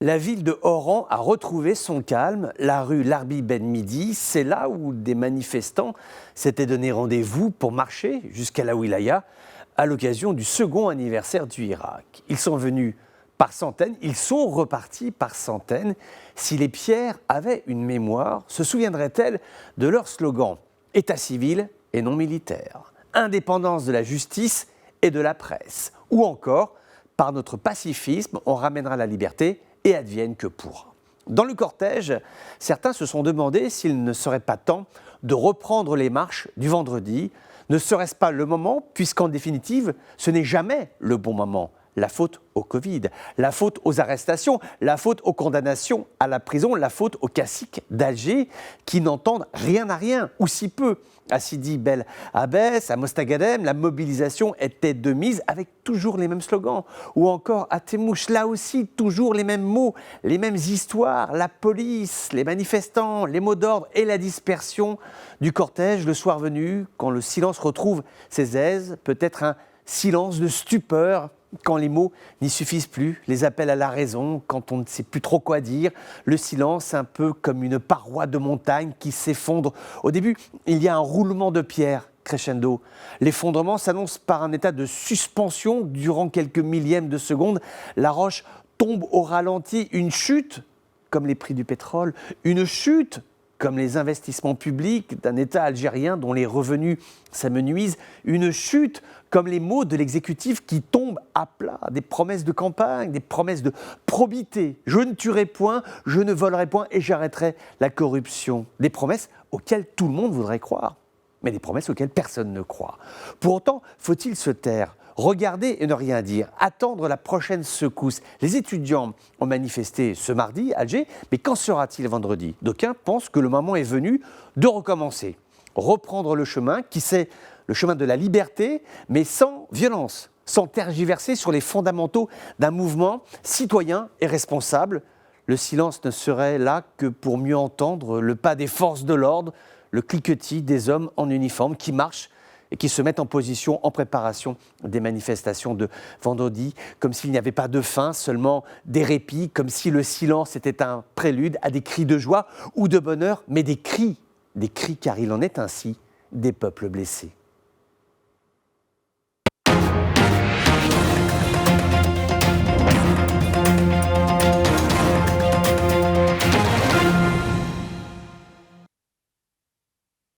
La ville de Oran a retrouvé son calme. La rue Larbi Ben Midi, c'est là où des manifestants s'étaient donné rendez-vous pour marcher jusqu'à la wilaya à l'occasion du second anniversaire du Irak. Ils sont venus par centaines, ils sont repartis par centaines. Si les pierres avaient une mémoire, se souviendraient-elles de leur slogan « État civil et non militaire »,« Indépendance de la justice et de la presse » ou encore « Par notre pacifisme, on ramènera la liberté et advienne que pourra ». Dans le cortège, certains se sont demandé s'il ne serait pas temps de reprendre les marches du vendredi. Ne serait-ce pas le moment, puisqu'en définitive, ce n'est jamais le bon moment. La faute au Covid, la faute aux arrestations, la faute aux condamnations à la prison, la faute aux caciques d'Alger qui n'entendent rien à rien, ou si peu. À Sidi Bel Abbès, à Mostagadem, la mobilisation était de mise avec toujours les mêmes slogans. Ou encore à Temouche, là aussi, toujours les mêmes mots, les mêmes histoires, la police, les manifestants, les mots d'ordre et la dispersion du cortège le soir venu, quand le silence retrouve ses aises, peut-être un silence de stupeur, quand les mots n'y suffisent plus, les appels à la raison, quand on ne sait plus trop quoi dire, le silence un peu comme une paroi de montagne qui s'effondre. Au début, il y a un roulement de pierre, crescendo. L'effondrement s'annonce par un état de suspension durant quelques millièmes de seconde. La roche tombe au ralenti, une chute, comme les prix du pétrole, une chute, comme les investissements publics d'un État algérien dont les revenus s'amenuisent, une chute comme les mots de l'exécutif qui tombent à plat, des promesses de campagne, des promesses de probité. Je ne tuerai point, je ne volerai point et j'arrêterai la corruption. Des promesses auxquelles tout le monde voudrait croire, mais des promesses auxquelles personne ne croit. Pour autant, faut-il se taire ? Regarder et ne rien dire, attendre la prochaine secousse. Les étudiants ont manifesté ce mardi à Alger, mais qu'en sera-t-il vendredi ? D'aucuns pensent que le moment est venu de recommencer, reprendre le chemin, qui c'est le chemin de la liberté, mais sans violence, sans tergiverser sur les fondamentaux d'un mouvement citoyen et responsable. Le silence ne serait là que pour mieux entendre le pas des forces de l'ordre, le cliquetis des hommes en uniforme qui marchent et qui se mettent en position en préparation des manifestations de vendredi, comme s'il n'y avait pas de fin, seulement des répits, comme si le silence était un prélude à des cris de joie ou de bonheur, mais des cris car il en est ainsi des peuples blessés.